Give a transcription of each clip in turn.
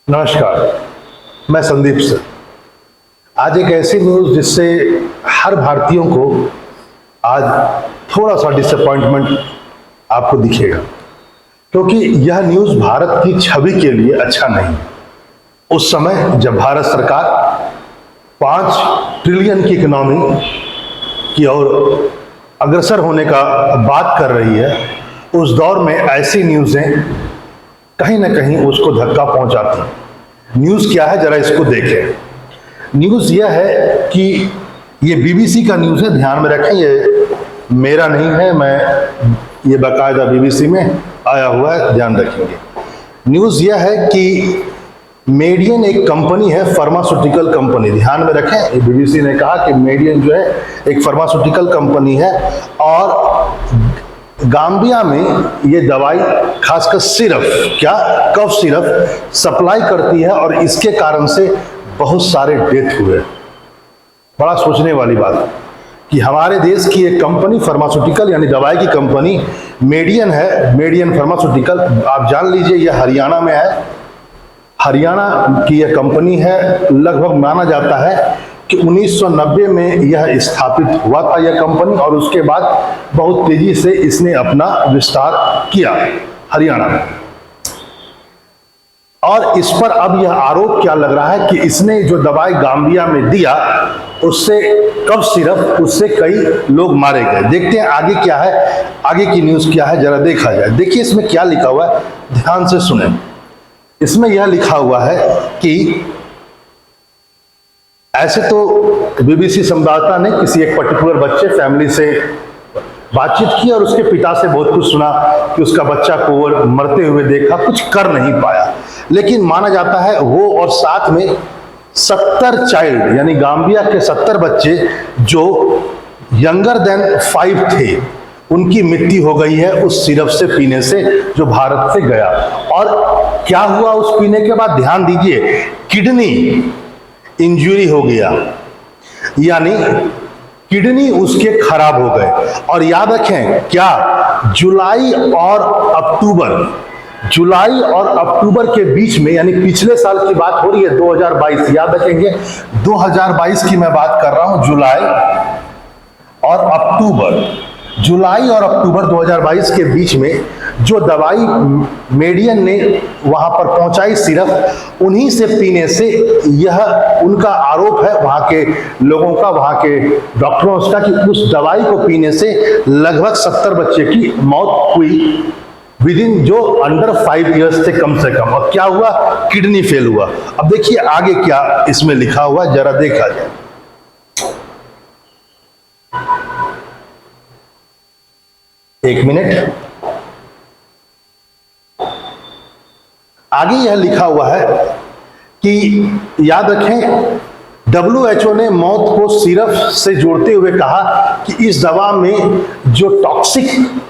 नमस्कार, मैं संदीप सर। आज एक ऐसी न्यूज़ जिससे हर भारतीयों को आज थोड़ा सा डिसअपॉइंटमेंट आपको दिखेगा, क्योंकि यह न्यूज़ भारत की छवि के लिए अच्छा नहीं। उस समय जब भारत सरकार 5 ट्रिलियन की इकोनॉमी की ओर अग्रसर होने का बात कर रही है, उस दौर में ऐसी न्यूज़ें कहीं ना कहीं उसको धक्का पहुंचाती। न्यूज़ क्या है, जरा इसको देखें। न्यूज़ यह है कि ये बीबीसी का न्यूज़ है, ध्यान में रखें, ये मेरा नहीं है, मैं ये बाकायदा बीबीसी में आया हुआ है, ध्यान रखेंगे। न्यूज़ यह है कि मेडियन एक कंपनी है, फार्मास्यूटिकल कंपनी, ध्यान में रखें। बीबीसी ने कहा कि मेडियन जो है एक फार्मास्यूटिकल कंपनी है और गाम्बिया में ये दवाई खासकर सिरप, क्या कफ सिरप सप्लाई करती है और इसके कारण से बहुत सारे डेथ हुए। बड़ा सोचने वाली बात कि हमारे देश की एक कंपनी फार्मास्यूटिकल यानी दवाई की कंपनी मेडियन है, मेडियन फार्मास्यूटिकल, आप जान लीजिए यह हरियाणा में है। हरियाणा की यह कंपनी है। लगभग माना जाता है कि 1990 में यह स्थापित हुआ था यह कंपनी, और उसके बाद बहुत तेजी से इसने अपना विस्तार किया हरियाणा में। और इस पर अब यह आरोप क्या लग रहा है कि इसने जो दवाई गाम्बिया में दिया उससे कफ सिरप, उससे कई लोग मारे गए। देखते हैं आगे क्या है, आगे की न्यूज़ क्या है, जरा देखा जाए। देखिए इसमें क्या लिखा हुआ है, ध्यान से सुने। इसमें यह लिखा हुआ है कि ऐसे तो बीबीसी संवाददाता ने किसी एक पर्टिकुलर बच्चे फैमिली से बातचीत की और उसके पिता से बहुत कुछ सुना कि उसका बच्चा को वो मरते हुए देखा, कुछ कर नहीं पाया। लेकिन माना जाता है वो और साथ में 70 चाइल्ड यानी गाम्बिया के 70 बच्चे जो यंगर देन 5 थे, उनकी मृत्यु हो गई है उस सिरप से पीने से जो भारत से गया। और क्या हुआ उस पीने के बाद, ध्यान दीजिए, किडनी इंजरी हो गया, यानी किडनी उसके खराब हो गए। और याद रखें क्या, जुलाई और अक्टूबर के बीच में, यानी पिछले साल की बात हो रही है 2022, याद रखेंगे 2022 की मैं बात कर रहा हूं। जुलाई और अक्टूबर 2022 के बीच में जो दवाई मेडियन ने वहां पर पहुंचाई सिरप, उन्हीं से पीने से, यह उनका आरोप है वहां के लोगों का, वहां के डॉक्टरों का, कि उस दवाई को पीने से लगभग 70 बच्चे की मौत हुई विदिन जो अंडर 5 इयर्स थे कम से कम। और क्या हुआ, किडनी फेल हुआ। अब देखिए आगे क्या इसमें लिखा हुआ, जरा देखा जाए। एक मिनट, आगे यह लिखा हुआ है कि याद रखें, WHO ने मौत को सिरप से जोड़ते हुए कहा कि इस दवा में जो टॉक्सिक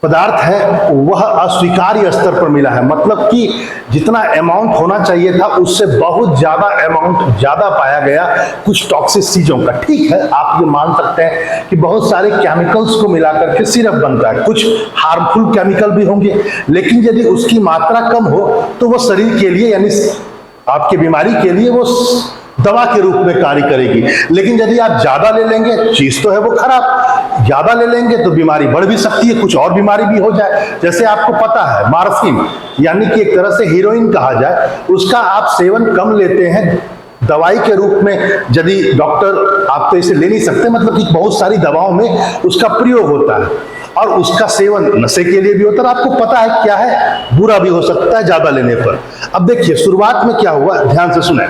पदार्थ है वह अस्वीकार्य स्तर पर मिला है। मतलब कि जितना अमाउंट होना चाहिए था उससे बहुत ज्यादा अमाउंट ज्यादा पाया गया कुछ टॉक्सिक चीजों का। ठीक है, आप ये मान सकते हैं कि बहुत सारे केमिकल्स को मिलाकर के सिरप बनता है, कुछ हार्मफुल केमिकल भी होंगे, लेकिन यदि उसकी मात्रा कम हो तो वो शरीर के लिए यानी आपकी बीमारी के लिए वो दवा के रूप में कार्य करेगी। लेकिन यदि आप ज्यादा ले लेंगे, चीज तो है वो खराब, ज्यादा ले लेंगे तो बीमारी बढ़ भी सकती है, कुछ और बीमारी भी हो जाए। जैसे आपको पता है मार्फिन यानी कि एक तरह से हीरोइन कहा जाए, उसका आप सेवन कम लेते हैं दवाई के रूप में, यदि डॉक्टर, आप तो इसे ले नहीं सकते, मतलब कि बहुत सारी दवाओं में उसका प्रयोग होता है और उसका सेवन नशे के लिए भी होता है। आपको पता है क्या है, बुरा भी हो सकता है ज्यादा लेने पर। अब देखिए शुरुआत में क्या हुआ, ध्यान से सुने।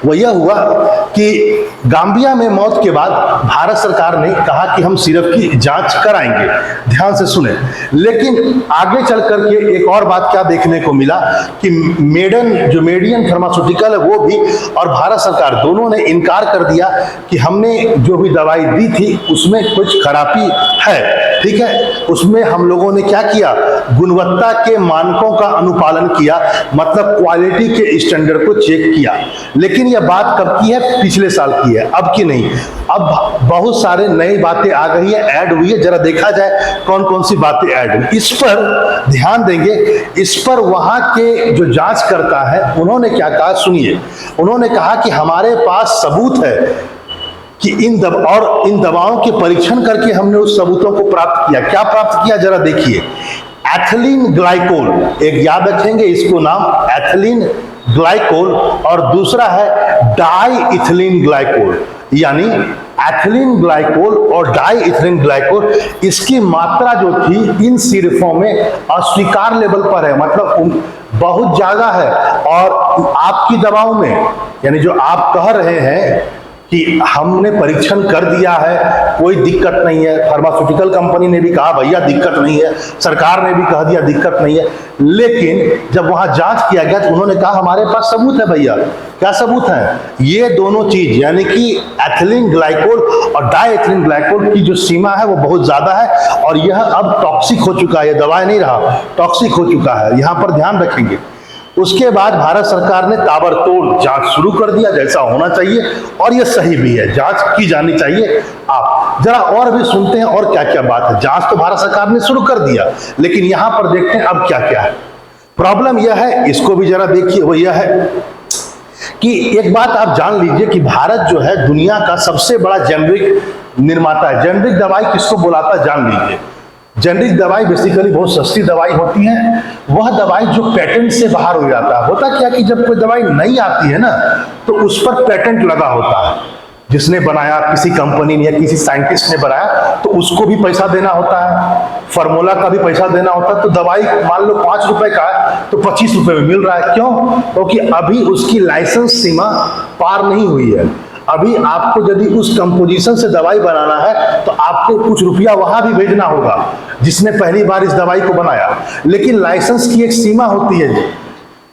वो यह हुआ कि गाम्बिया में मौत के बाद भारत सरकार ने कहा कि हम सिरप की जांच कराएंगे, ध्यान से सुने। लेकिन आगे चल करके एक और बात क्या देखने को मिला कि मेडियन फार्मास्यूटिकल है वो भी और भारत सरकार दोनों ने इनकार कर दिया कि हमने जो भी दवाई दी थी उसमें कुछ खराबी है। ठीक है, उसमें हम लोगों ने क्या किया, गुणवत्ता के मानकों का अनुपालन किया, मतलब क्वालिटी के स्टैंडर्ड को चेक किया। लेकिन यह बात कब की है, पिछले साल की है, अब की नहीं। अब बहुत सारे नई बातें आ गई है, ऐड हुई है, जरा देखा जाए कौन कौन सी बातें ऐड हुई, इस पर ध्यान देंगे। इस पर वहां के जो जांच करता है उन्होंने क्या कहा सुनिए। उन्होंने कहा कि हमारे पास सबूत है कि इन दवाओं के परीक्षण करके हमने उस सबूतों को प्राप्त किया। क्या प्राप्त किया जरा देखिए। एथिलीन ग्लाइकोल, एक याद रखेंगे इसको नाम, एथिलीन ग्लाइकोल, और दूसरा है डाई इथिलीन ग्लाइकोल, यानी एथिलीन ग्लाइकोल और डाई इथिलीन ग्लाइकोल, इसकी मात्रा जो थी इन सिरपों में अस्वीकार लेवल पर है, मतलब बहुत ज्यादा है। और आपकी दवाओं में, यानी जो आप कह रहे हैं कि हमने परीक्षण कर दिया है, कोई दिक्कत नहीं है, फार्मास्यूटिकल कंपनी ने भी कहा भैया दिक्कत नहीं है, सरकार ने भी कह दिया दिक्कत नहीं है, लेकिन जब वहां जांच किया गया तो उन्होंने कहा हमारे पास सबूत है भैया। क्या सबूत है? ये दोनों चीज, यानी कि एथिलीन ग्लाइकोल और डाई एथिलीन ग्लाइकोल की जो सीमा है वो बहुत ज्यादा है, और यह अब टॉक्सिक हो चुका है, यह दवाई नहीं रहा, टॉक्सिक हो चुका है, यहां पर ध्यान रखेंगे। उसके बाद भारत सरकार ने ताबड़तोड़ जांच शुरू कर दिया, जैसा होना चाहिए, और यह सही भी है, जांच की जानी चाहिए। आप जरा और भी सुनते हैं और क्या क्या बात है। जांच तो भारत सरकार ने शुरू कर दिया, लेकिन यहां पर देखते हैं अब क्या क्या है। प्रॉब्लम यह है, इसको भी जरा देखिए, वो यह है कि एक बात आप जान लीजिए कि भारत जो है दुनिया का सबसे बड़ा जेनरिक निर्माता है। जेनरिक दवाई किसको बुलाता है जान लीजिए। जेनरिक दवाई बेसिकली बहुत सस्ती दवाई होती है, वह दवाई जो पेटेंट से बाहर हो जाता है। होता क्या कि जब कोई दवाई नहीं आती है ना, तो उस पर पेटेंट लगा होता है, जिसने बनाया, किसी कंपनी ने या किसी साइंटिस्ट ने बनाया, तो उसको भी पैसा देना होता है, फार्मूला का भी पैसा देना होता है। तो दवाई मान लो 5 रुपए का है तो 25 रुपए में मिल रहा है। क्यों? क्योंकि अभी उसकी लाइसेंस सीमा पार नहीं हुई है। अभी आपको यदि उस कंपोजिशन से दवाई बनाना है तो आपको कुछ रुपया वहां भी भेजना होगा, जिसने पहली बार इस दवाई को बनाया। लेकिन लाइसेंस की एक सीमा होती है,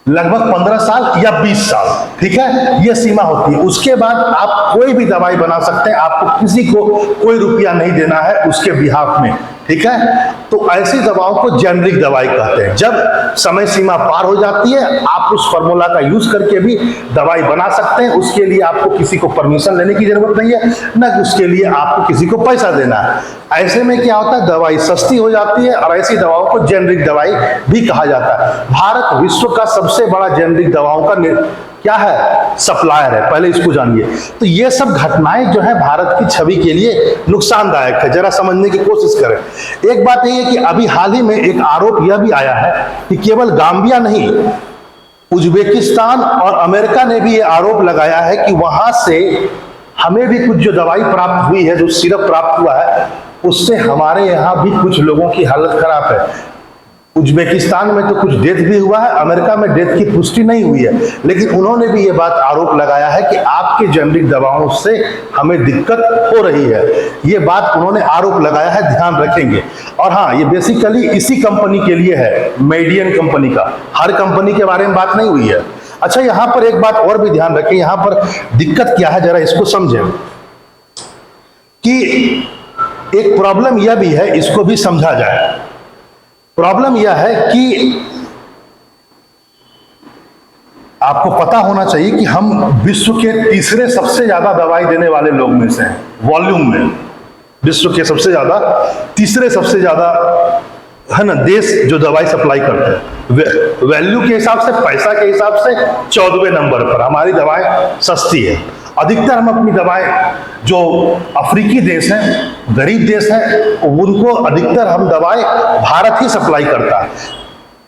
लगभग 15 साल या 20 साल, ठीक है, यह सीमा होती है। उसके बाद आप कोई भी दवाई बना सकते हैं, आपको किसी को कोई रुपया नहीं देना है उसके बिहाफ में, ठीक है। तो ऐसी दवाओं को जेनरिक दवाई कहते हैं। जब समय सीमा पार हो जाती है, आप उस फार्मूला का यूज करके भी दवाई बना सकते हैं, उसके लिए आपको किसी को परमिशन लेने की जरूरत नहीं है, न उसके लिए आपको किसी को पैसा देना है। ऐसे में क्या होता है, दवाई सस्ती हो जाती है, और ऐसी दवाओं को जेनरिक दवाई भी कहा जाता है। भारत विश्व का सबसे बड़ा जेनरिक दवाओं का क्या है, सप्लायर है, पहले इसको जानिए। तो ये सब घटनाएं जो है भारत की छवि के लिए नुकसानदायक है, जरा समझने की कोशिश करें। एक बात यह है कि अभी हाल ही में एक आरोप यह भी आया है कि केवल गाम्बिया नहीं, उज्बेकिस्तान और अमेरिका ने भी ये आरोप लगाया है कि वहां से हमें भी कुछ जो दवाई प्राप्त हुई है, जो सिरप प्राप्त हुआ है, उससे हमारे यहाँ भी कुछ लोगों की हालत खराब है। उज्बेकिस्तान में तो कुछ डेथ भी हुआ है, अमेरिका में डेथ की पुष्टि नहीं हुई है, लेकिन उन्होंने भी ये बात आरोप लगाया है कि आपके जेनरिक दवाओं से हमें दिक्कत हो रही है। ये बात उन्होंने आरोप लगाया है, ध्यान रखेंगे। और हाँ, ये बेसिकली इसी कंपनी के लिए है, मेडियन कंपनी का, हर कंपनी के बारे में बात नहीं हुई है। अच्छा, यहां पर एक बात और भी ध्यान रखें, यहां पर दिक्कत क्या है जरा इसको समझें कि एक प्रॉब्लम यह भी है, इसको भी समझा जाए। प्रॉब्लम यह है कि आपको पता होना चाहिए कि हम विश्व के तीसरे सबसे ज्यादा दवाई देने वाले लोग में से हैं, वॉल्यूम में विश्व के सबसे ज्यादा, तीसरे सबसे ज्यादा है ना देश जो दवाई सप्लाई करते हैं। वैल्यू के हिसाब से, पैसा के हिसाब से 14वें नंबर पर हमारी दवाएं सस्ती है। अधिकतर हम अपनी दवाएं, जो अफ्रीकी देश हैं, गरीब देश हैं, उनको अधिकतर हम दवाएं भारत ही सप्लाई करता है।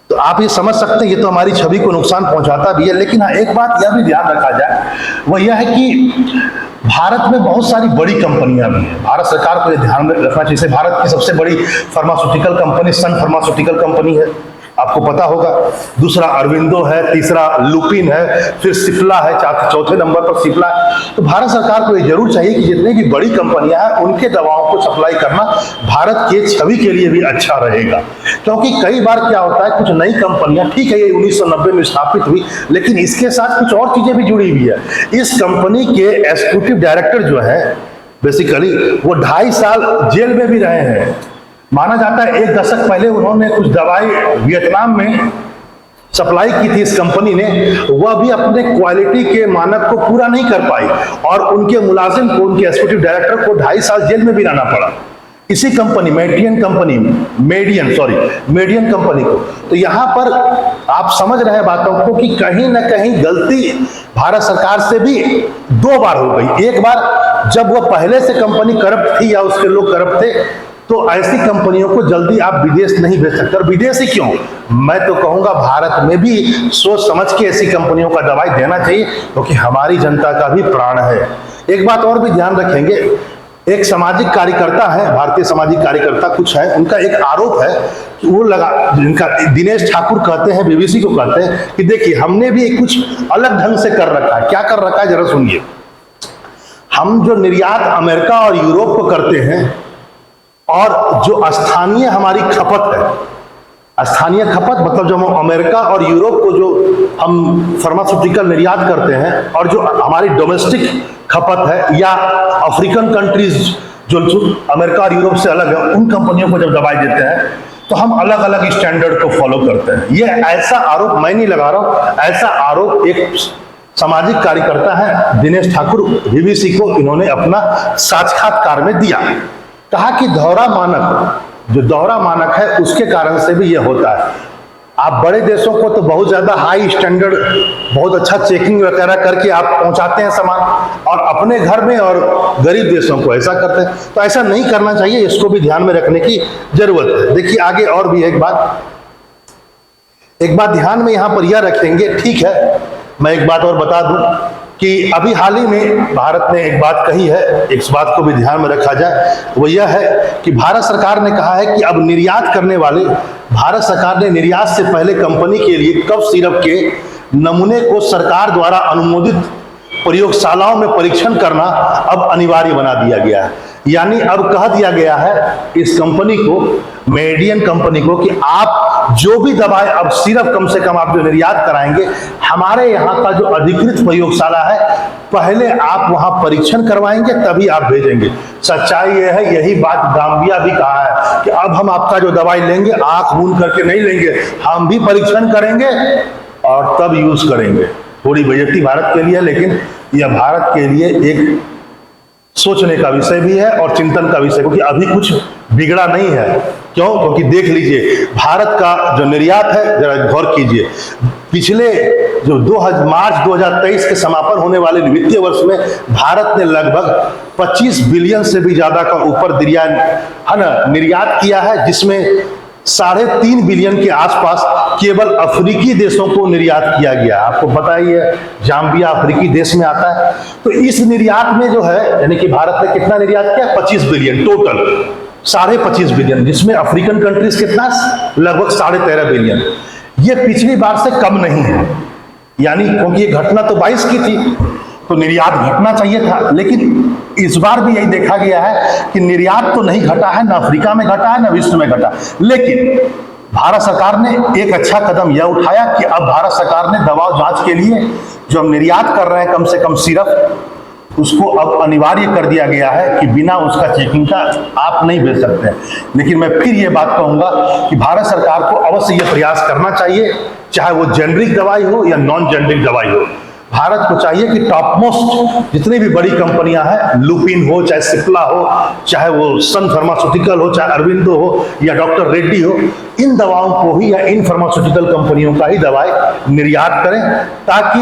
तो आप ये समझ सकते हैं, ये तो हमारी छवि को नुकसान पहुंचाता भी है। लेकिन हाँ, एक बात यह भी ध्यान रखा जाए, वह यह है कि भारत में बहुत सारी बड़ी कंपनियां भी हैं। भारत सरकार को यह ध्यान में रखना चाहिए। भारत की सबसे बड़ी फार्मास्यूटिकल कंपनी सन फार्मास्यूटिकल कंपनी है, आपको पता होगा। दूसरा अरविंदो है, तीसरा लुपिन है, फिर सिप्ला है, चौथे नंबर पर सिप्ला है। तो भारत सरकार को ये जरूर चाहिए कि जितनी भी बड़ी कंपनियां हैं, उनके दवाओं को सप्लाई करना भारत के छवि के लिए भी अच्छा रहेगा। क्योंकि कई बार क्या होता है, कुछ नई कंपनियां, ठीक है ये 1990 में स्थापित हुई, लेकिन इसके साथ कुछ और चीजें भी जुड़ी हुई है। इस कंपनी के एग्जीक्यूटिव डायरेक्टर जो है, बेसिकली वो 2.5 साल जेल में भी रहे हैं। माना जाता है 1 दशक पहले उन्होंने कुछ दवाई वियतनाम में सप्लाई की थी इस कंपनी ने, वह भी अपने क्वालिटी के मानक को पूरा नहीं कर पाई और उनके मुलाजिम को, उनके एग्जीक्यूटिव डायरेक्टर को 2.5 साल जेल में भी रहना पड़ा इसी कंपनी मेडियन कंपनी को। तो यहां पर आप समझ रहे हैं बातों को कि कहीं ना कहीं गलती भारत सरकार से भी 2 बार हो गई। एक बार जब वह पहले से कंपनी करप्ट थी या उसके लोग करप्ट थे, तो ऐसी कंपनियों को जल्दी आप विदेश नहीं भेज सकते। और विदेश ही क्यों, मैं तो कहूंगा भारत में भी सोच समझ के ऐसी कंपनियों का दवाई देना चाहिए, क्योंकि हमारी जनता का भी प्राण है। एक बात और भी ध्यान रखेंगे, एक सामाजिक कार्यकर्ता है, भारतीय सामाजिक कार्यकर्ता कुछ है, उनका एक आरोप है कि वो जिनका दिनेश ठाकुर कहते हैं, बीबीसी को कहते हैं कि देखिए हमने भी कुछ अलग ढंग से कर रखा है। क्या कर रखा है जरा सुनिए। हम जो निर्यात अमेरिका और यूरोप को करते हैं और जो स्थानीय हमारी खपत है, स्थानीय खपत मतलब जो हम अमेरिका और यूरोप को जो हम फार्मास्यूटिकल निर्यात करते हैं और जो हमारी डोमेस्टिक खपत है, या अफ्रीकन कंट्रीज जो अमेरिका और यूरोप से अलग है, उन कंपनियों को जब दवाई देते हैं तो हम अलग अलग स्टैंडर्ड को फॉलो करते हैं। ये ऐसा आरोप मैं नहीं लगा रहा हूं, ऐसा आरोप एक सामाजिक कार्यकर्ता है दिनेश ठाकुर, बीबीसी को इन्होंने अपना साक्षात्कार में दिया। कहा कि दोहरा मानक है उसके कारण से भी यह होता है। आप बड़े देशों को तो बहुत ज्यादा हाई स्टैंडर्ड, बहुत अच्छा चेकिंग वगैरह करके आप पहुंचाते हैं सामान, और अपने घर में और गरीब देशों को ऐसा करते हैं। तो ऐसा नहीं करना चाहिए, इसको भी ध्यान में रखने की जरूरत है। देखिए आगे और भी एक बात ध्यान में यहां पर यह रखेंगे, ठीक है मैं एक बात और बता दूं कि अभी हाल ही में भारत ने एक बात कही है, इस बात को भी ध्यान में रखा जाए, वो यह है कि भारत सरकार ने कहा है कि अब निर्यात करने वाले, भारत सरकार ने निर्यात से पहले कंपनी के लिए कफ सिरप के नमूने को सरकार द्वारा अनुमोदित प्रयोगशालाओं में परीक्षण करना अब अनिवार्य बना दिया गया है। यानी अब कह दिया गया है इस कंपनी को, मेडियन कंपनी को, कि आप जो भी दवाई अब सिर्फ कम से कम आप जो निर्यात कराएंगे, हमारे यहाँ का जो अधिकृत प्रयोगशाला है, पहले आप वहां परीक्षण करवाएंगे तभी आप भेजेंगे। सच्चाई यह है, यही बात गाम्बिया भी कहा है कि अब हम आपका जो दवाई लेंगे आंख मूंद करके नहीं लेंगे, हम भी परीक्षण करेंगे और तब यूज करेंगे। थोड़ी बेइज्जती भारत के लिए है, लेकिन यह भारत के लिए एक सोचने का विषय भी है और चिंतन का विषय, क्योंकि अभी कुछ बिगड़ा नहीं है। क्यों? क्योंकि देख लीजिए भारत का जो निर्यात है, जरा गौर कीजिए, पिछले जो मार्च 2023 के समापन होने वाले वित्तीय वर्ष में भारत ने लगभग 25 बिलियन से भी ज्यादा का ऊपर निर्यात किया है, जिसमें 3.5 बिलियन के आसपास केवल अफ्रीकी देशों को निर्यात किया गया। आपको पता ही है जाम्बिया अफ्रीकी देश में आता है। तो इस निर्यात में जो है, यानी कि भारत ने कितना निर्यात किया, 25 बिलियन टोटल, 25.5 बिलियन, जिसमें अफ्रीकन कंट्रीज कितना, लगभग 13.5 बिलियन। ये पिछली बार से कम नहीं है, यानी क्योंकि ये घटना तो 22 की थी तो निर्यात घटना चाहिए था, लेकिन इस बार भी यही देखा गया है कि निर्यात तो नहीं घटा है, ना अफ्रीका में घटा है, ना विश्व में घटा। लेकिन भारत सरकार ने एक अच्छा कदम यह उठाया कि अब भारत सरकार ने दवा जांच के लिए जो हम निर्यात कर रहे हैं कम से कम सिर्फ, उसको अब अनिवार्य कर दिया गया है कि बिना उसका चेकिंग का आप नहीं भेज सकते हैं। लेकिन मैं फिर ये बात कहूंगा कि भारत सरकार को अवश्य ये प्रयास करना चाहिए, चाहे वो जेनरिक दवाई हो या नॉन जेनरिक दवाई हो। भारत को चाहिए कि टॉप मोस्ट जितनी भी बड़ी कंपनियां हैं, लुपिन हो, चाहे सिप्ला हो, चाहे वो सन फार्मास्यूटिकल हो, चाहे अरविंदो हो या डॉक्टर रेड्डी हो, इन दवाओं को ही या इन फार्मास्यूटिकल कंपनियों का ही दवाई निर्यात करें, ताकि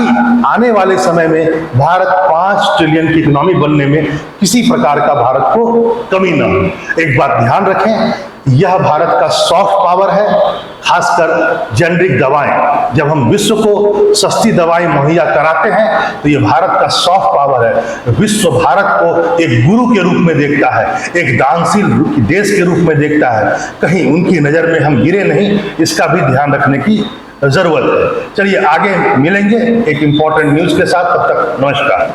आने वाले समय में भारत 5 ट्रिलियन की इकोनॉमी बनने में किसी प्रकार का भारत को कमी न हो। एक बात ध्यान रखें, यह भारत का सॉफ्ट पावर है, खासकर जेनरिक दवाएं। जब हम विश्व को सस्ती दवाएं मुहैया कराते हैं तो यह भारत का सॉफ्ट पावर है। विश्व भारत को एक गुरु के रूप में देखता है, एक दानशील देश के रूप में देखता है। कहीं उनकी नजर में हम गिरे नहीं, इसका भी ध्यान रखने की जरूरत है। चलिए आगे मिलेंगे एक इंपॉर्टेंट न्यूज के साथ, तब तक नमस्कार।